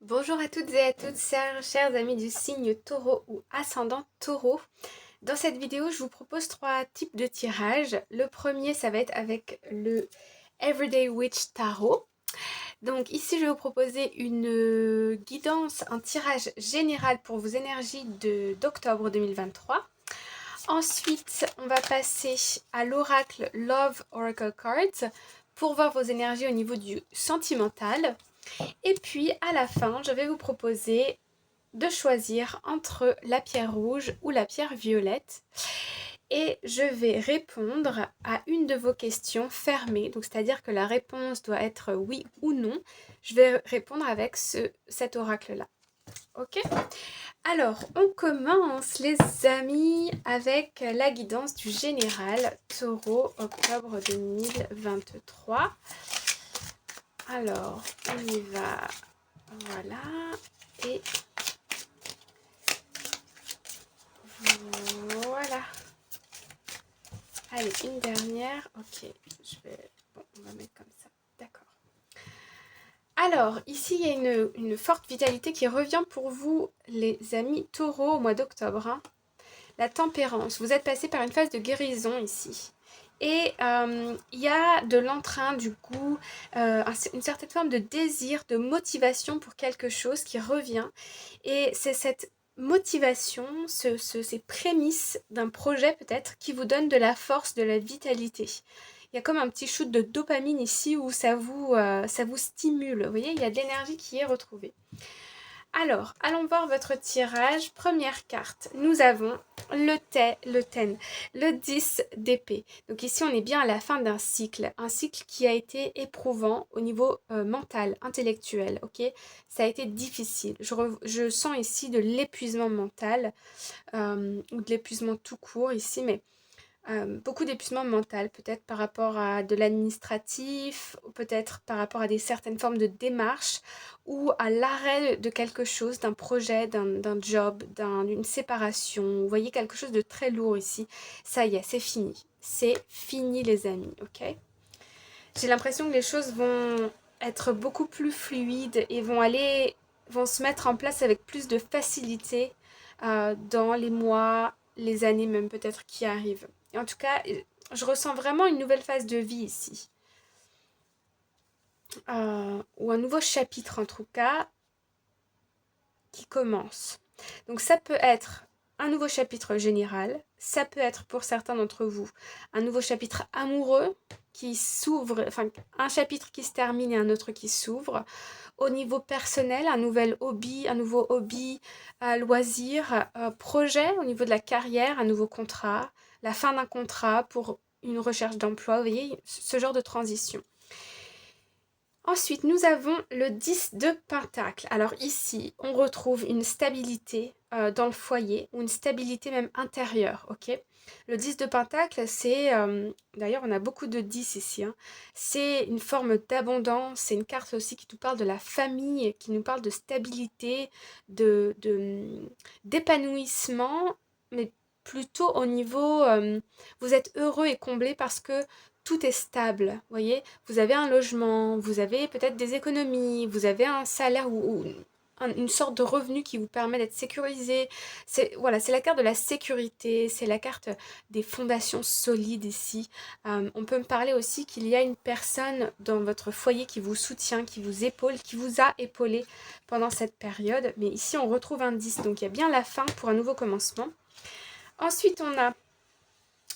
Bonjour à toutes et à tous, chers amis du signe taureau ou ascendant taureau. Dans cette vidéo, je vous propose trois types de tirages. Le premier, ça va être avec le Everyday Witch Tarot. Donc ici, je vais vous proposer une guidance, un tirage général pour vos énergies d'octobre 2023. Ensuite, on va passer à l'oracle Love Oracle Cards pour voir vos énergies au niveau du sentimental. Et puis à la fin, je vais vous proposer de choisir entre la pierre rouge ou la pierre violette. Et je vais répondre à une de vos questions fermées. Donc c'est-à-dire que la réponse doit être oui ou non. Je vais répondre avec cet oracle-là. Ok? Alors, on commence les amis avec la guidance du général Taureau octobre 2023. Alors, on y va. Voilà. Et voilà. Allez, une dernière. Ok, bon, on va mettre comme ça. D'accord. Alors, ici, il y a une forte vitalité qui revient pour vous, les amis taureaux, au mois d'octobre. La tempérance. Vous êtes passé par une phase de guérison ici. Et il y a de l'entrain, du goût, une certaine forme de désir, de motivation pour quelque chose qui revient. Et c'est cette motivation, ces prémices d'un projet peut-être qui vous donne de la force, de la vitalité. Il y a comme un petit shoot de dopamine ici où ça vous stimule. Vous voyez, il y a de l'énergie qui est retrouvée. Alors, allons voir votre tirage. Première carte, nous avons le 10 d'épée. Donc ici, on est bien à la fin d'un cycle. Un cycle qui a été éprouvant au niveau mental, intellectuel. Ok, ça a été difficile. Je sens ici de l'épuisement mental ou de l'épuisement tout court ici, mais beaucoup d'épuisement mental, peut-être par rapport à de l'administratif, ou peut-être par rapport à des certaines formes de démarches, ou à l'arrêt de quelque chose, d'un projet, d'un job, d'une séparation. Vous voyez quelque chose de très lourd ici. Ça y est, c'est fini. C'est fini les amis, ok? J'ai l'impression que les choses vont être beaucoup plus fluides et vont se mettre en place avec plus de facilité dans les mois, les années même peut-être qui arrivent. Et en tout cas, je ressens vraiment une nouvelle phase de vie ici. Ou un nouveau chapitre en tout cas qui commence. Donc ça peut être un nouveau chapitre général, ça peut être pour certains d'entre vous un nouveau chapitre amoureux qui s'ouvre, enfin un chapitre qui se termine et un autre qui s'ouvre. Au niveau personnel, un nouveau hobby, loisir, projet au niveau de la carrière, un nouveau contrat, la fin d'un contrat pour une recherche d'emploi, vous voyez, ce genre de transition. Ensuite, nous avons le 10 de Pentacle. Alors ici, on retrouve une stabilité dans le foyer, ou une stabilité même intérieure, ok? Le 10 de Pentacle, c'est... D'ailleurs, on a beaucoup de 10 ici. C'est une forme d'abondance, c'est une carte aussi qui nous parle de la famille, qui nous parle de stabilité, d'épanouissement, mais plutôt au niveau... vous êtes heureux et comblé parce que tout est stable, vous voyez, vous avez un logement, vous avez peut-être des économies, vous avez un salaire ou une sorte de revenu qui vous permet d'être sécurisé. C'est voilà, c'est la carte de la sécurité, c'est la carte des fondations solides ici. On peut me parler aussi qu'il y a une personne dans votre foyer qui vous soutient, qui vous épaule, qui vous a épaulé pendant cette période. Mais ici, on retrouve un 10, donc il y a bien la fin pour un nouveau commencement. Ensuite, on a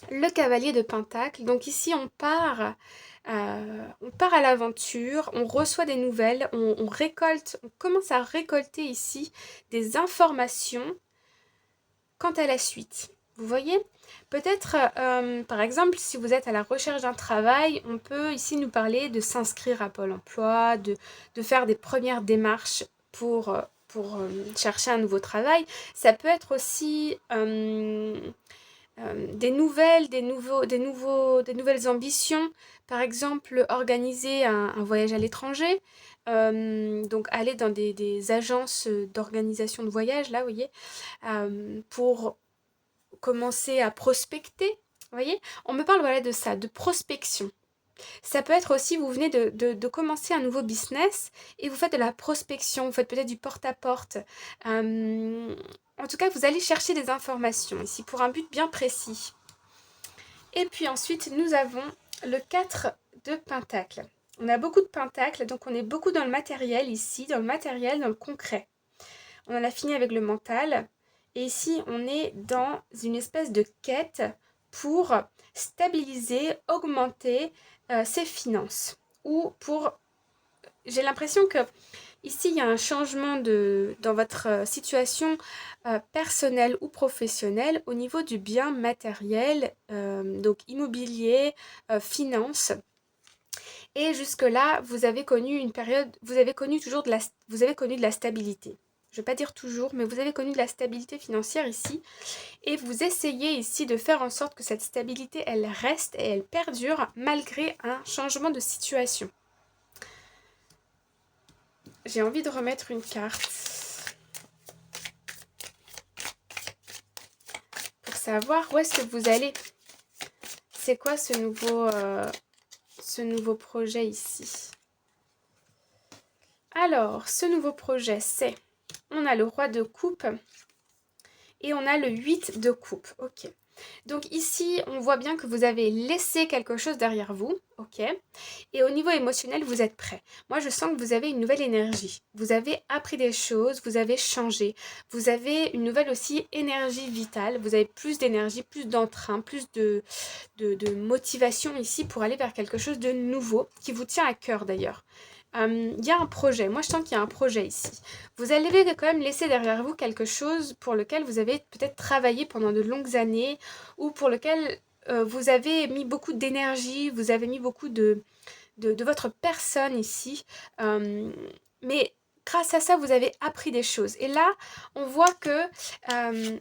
le cavalier de Pentacle. Donc ici, on part à l'aventure, on reçoit des nouvelles, on récolte, on commence à récolter ici des informations quant à la suite. Vous voyez? Peut-être, par exemple, si vous êtes à la recherche d'un travail, on peut ici nous parler de s'inscrire à Pôle emploi, de faire des premières démarches pour chercher un nouveau travail. Ça peut être aussi des nouvelles, des nouvelles ambitions. Par exemple, organiser un voyage à l'étranger. Donc aller dans des agences d'organisation de voyage, là, vous voyez, pour commencer à prospecter. Vous voyez, on me parle voilà, de ça, de prospection. Ça peut être aussi, vous venez de commencer un nouveau business et vous faites de la prospection, vous faites peut-être du porte-à-porte. En tout cas, vous allez chercher des informations ici pour un but bien précis. Et puis ensuite, nous avons le 4 de Pentacle. On a beaucoup de Pentacles, donc on est beaucoup dans le matériel ici, dans le concret. On en a fini avec le mental. Et ici, on est dans une espèce de quête pour stabiliser, augmenter ses finances. Ou pour... J'ai l'impression que ici, il y a un changement dans votre situation personnelle ou professionnelle au niveau du bien matériel, donc immobilier, finance. Et jusque-là, vous avez connu une période, vous avez connu de la stabilité. Je ne vais pas dire toujours, mais vous avez connu de la stabilité financière ici. Et vous essayez ici de faire en sorte que cette stabilité, elle reste et elle perdure malgré un changement de situation. J'ai envie de remettre une carte pour savoir où est-ce que vous allez. C'est quoi ce nouveau projet ici? Alors, ce nouveau projet, c'est... On a le roi de coupe et on a le 8 de coupe. Ok. Donc ici, on voit bien que vous avez laissé quelque chose derrière vous. Ok. Et au niveau émotionnel, vous êtes prêt. Moi, je sens que vous avez une nouvelle énergie. Vous avez appris des choses, vous avez changé. Vous avez une nouvelle aussi énergie vitale. Vous avez plus d'énergie, plus d'entrain, plus de motivation ici pour aller vers quelque chose de nouveau qui vous tient à cœur d'ailleurs. Il y a un projet, moi je sens qu'il y a un projet ici. Vous allez quand même laisser derrière vous quelque chose pour lequel vous avez peut-être travaillé pendant de longues années ou pour lequel vous avez mis beaucoup d'énergie, vous avez mis beaucoup de votre personne ici. Mais grâce à ça, vous avez appris des choses. Et là, on voit que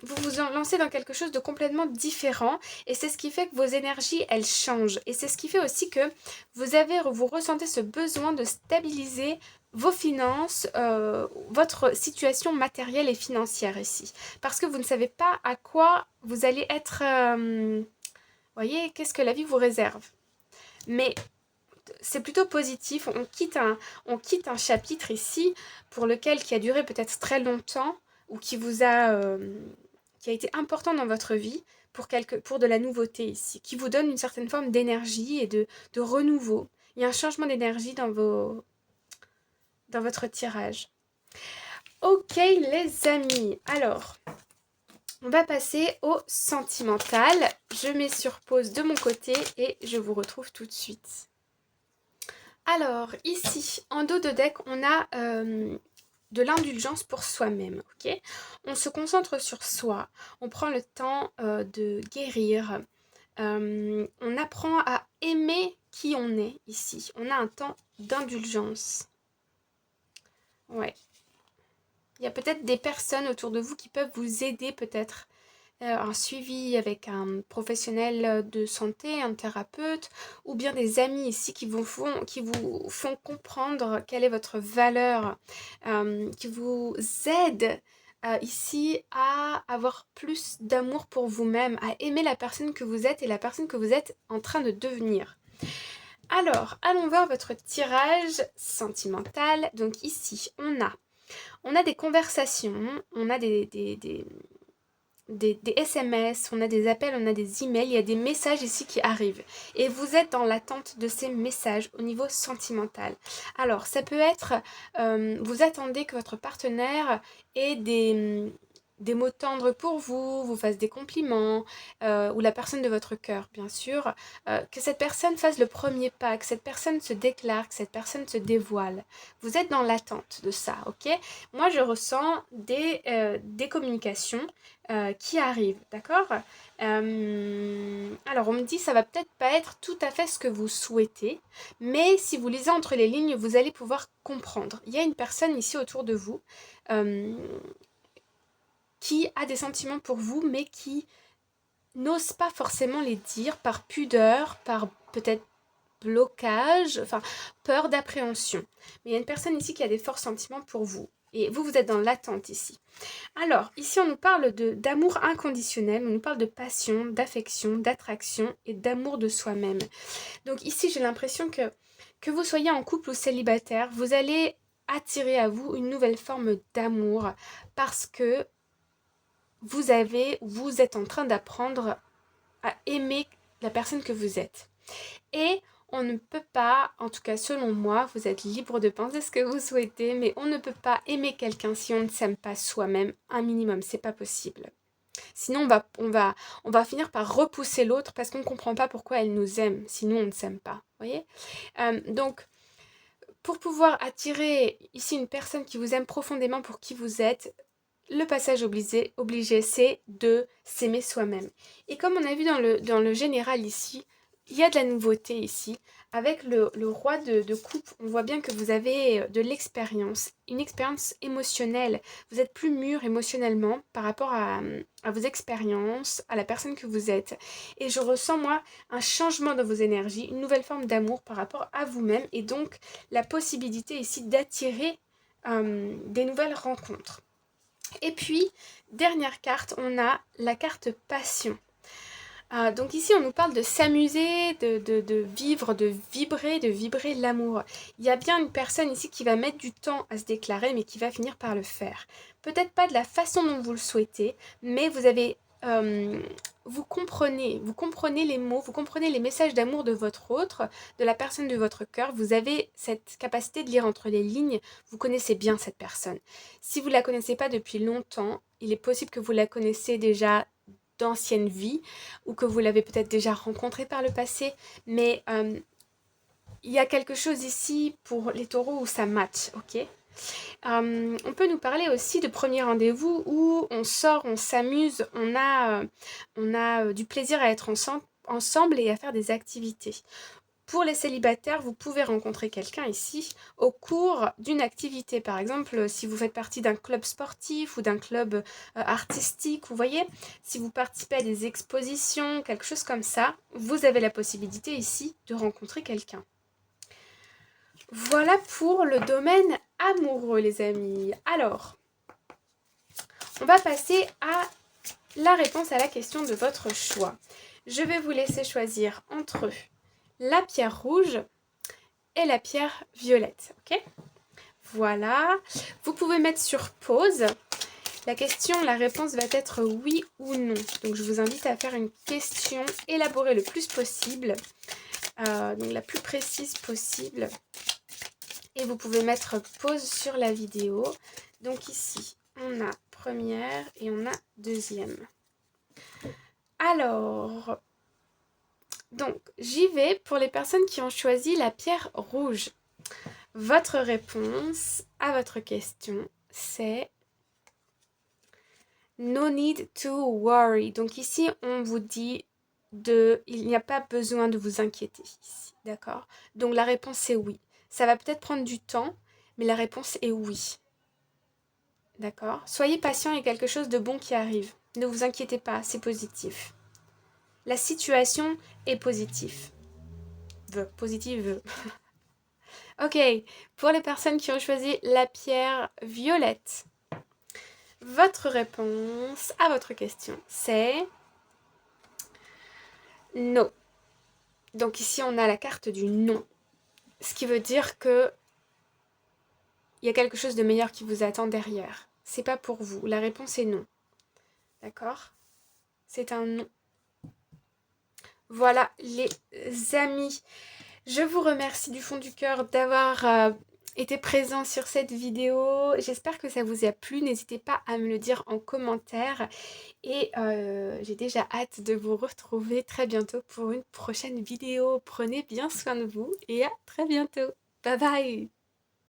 vous vous lancez dans quelque chose de complètement différent. Et c'est ce qui fait que vos énergies, elles changent. Et c'est ce qui fait aussi que vous ressentez ce besoin de stabiliser vos finances, votre situation matérielle et financière ici. Parce que vous ne savez pas à quoi vous allez être... voyez, qu'est-ce que la vie vous réserve. Mais c'est plutôt positif, on quitte un chapitre ici pour lequel qui a duré peut-être très longtemps ou qui a été important dans votre vie pour de la nouveauté ici, qui vous donne une certaine forme d'énergie et de renouveau. Il y a un changement d'énergie dans votre tirage. Ok les amis, alors on va passer au sentimental. Je mets sur pause de mon côté et je vous retrouve tout de suite. Alors, ici, en dos de deck, on a de l'indulgence pour soi-même, ok? On se concentre sur soi, on prend le temps de guérir, on apprend à aimer qui on est ici. On a un temps d'indulgence. Ouais. Il y a peut-être des personnes autour de vous qui peuvent vous aider peut-être. Un suivi avec un professionnel de santé, un thérapeute, ou bien des amis ici qui vous font comprendre quelle est votre valeur, qui vous aident ici à avoir plus d'amour pour vous-même, à aimer la personne que vous êtes et la personne que vous êtes en train de devenir. Alors, allons voir votre tirage sentimental. Donc ici, on a des conversations, on a des SMS, on a des appels, on a des emails, il y a des messages ici qui arrivent. Et vous êtes dans l'attente de ces messages au niveau sentimental. Alors, ça peut être, vous attendez que votre partenaire ait des mots tendres pour vous, vous fasse des compliments, ou la personne de votre cœur, bien sûr, que cette personne fasse le premier pas, que cette personne se déclare, que cette personne se dévoile. Vous êtes dans l'attente de ça, ok? Moi, je ressens des communications qui arrivent, d'accord? Alors, on me dit ça va peut-être pas être tout à fait ce que vous souhaitez, mais si vous lisez entre les lignes, vous allez pouvoir comprendre. Il y a une personne ici autour de vous qui a des sentiments pour vous, mais qui n'ose pas forcément les dire par pudeur, par peut-être blocage, enfin peur d'appréhension. Mais il y a une personne ici qui a des forts sentiments pour vous. Et vous, vous êtes dans l'attente ici. Alors, ici, on nous parle d'amour inconditionnel, on nous parle de passion, d'affection, d'attraction et d'amour de soi-même. Donc ici, j'ai l'impression que vous soyez en couple ou célibataire, vous allez attirer à vous une nouvelle forme d'amour parce que vous êtes en train d'apprendre à aimer la personne que vous êtes. Et on ne peut pas, en tout cas selon moi, vous êtes libre de penser ce que vous souhaitez, mais on ne peut pas aimer quelqu'un si on ne s'aime pas soi-même un minimum, c'est pas possible. Sinon on va finir par repousser l'autre parce qu'on ne comprend pas pourquoi elle nous aime, sinon on ne s'aime pas, vous voyez. Donc pour pouvoir attirer ici une personne qui vous aime profondément pour qui vous êtes, le passage obligé, c'est de s'aimer soi-même. Et comme on a vu dans le général ici, il y a de la nouveauté ici. Avec le roi de coupe, on voit bien que vous avez de l'expérience, une expérience émotionnelle. Vous êtes plus mûr émotionnellement par rapport à vos expériences, à la personne que vous êtes. Et je ressens, moi, un changement dans vos énergies, une nouvelle forme d'amour par rapport à vous-même. Et donc, la possibilité ici d'attirer des nouvelles rencontres. Et puis, dernière carte, on a la carte passion. Donc ici, on nous parle de s'amuser, de vivre, de vibrer l'amour. Il y a bien une personne ici qui va mettre du temps à se déclarer, mais qui va finir par le faire. Peut-être pas de la façon dont vous le souhaitez, mais vous comprenez les mots, vous comprenez les messages d'amour de votre autre, de la personne de votre cœur. Vous avez cette capacité de lire entre les lignes, vous connaissez bien cette personne. Si vous ne la connaissez pas depuis longtemps, il est possible que vous la connaissez déjà d'ancienne vie ou que vous l'avez peut-être déjà rencontré par le passé, mais il y a quelque chose ici pour les taureaux où ça match, ok. On peut nous parler aussi de premier rendez-vous où on sort, on s'amuse, on a du plaisir à être ensemble et à faire des activités. Pour les célibataires, vous pouvez rencontrer quelqu'un ici au cours d'une activité. Par exemple, si vous faites partie d'un club sportif ou d'un club artistique, vous voyez, si vous participez à des expositions, quelque chose comme ça, vous avez la possibilité ici de rencontrer quelqu'un. Voilà pour le domaine amoureux, les amis. Alors, on va passer à la réponse à la question de votre choix. Je vais vous laisser choisir entre la pierre rouge et la pierre violette, ok? Voilà. Vous pouvez mettre sur pause. La réponse va être oui ou non. Donc je vous invite à faire une question élaborée le plus possible, donc la plus précise possible. Et vous pouvez mettre pause sur la vidéo. Donc ici, on a première et on a deuxième. Alors, donc j'y vais pour les personnes qui ont choisi la pierre rouge. Votre réponse à votre question, c'est no need to worry. Donc ici, on vous dit il n'y a pas besoin de vous inquiéter ici, d'accord? Donc la réponse est oui. Ça va peut-être prendre du temps, mais la réponse est oui. D'accord? Soyez patient, il y a quelque chose de bon qui arrive. Ne vous inquiétez pas, c'est positif. La situation est positive. Positive. Ok, pour les personnes qui ont choisi la pierre violette, votre réponse à votre question, c'est non. Donc ici, on a la carte du non. Ce qui veut dire que il y a quelque chose de meilleur qui vous attend derrière. C'est pas pour vous. La réponse est non. D'accord? C'est un non. Voilà, les amis. Je vous remercie du fond du cœur d'avoir été présent sur cette vidéo. J'espère que ça vous a plu. N'hésitez pas à me le dire en commentaire. Et j'ai déjà hâte de vous retrouver très bientôt pour une prochaine vidéo. Prenez bien soin de vous et à très bientôt. Bye bye!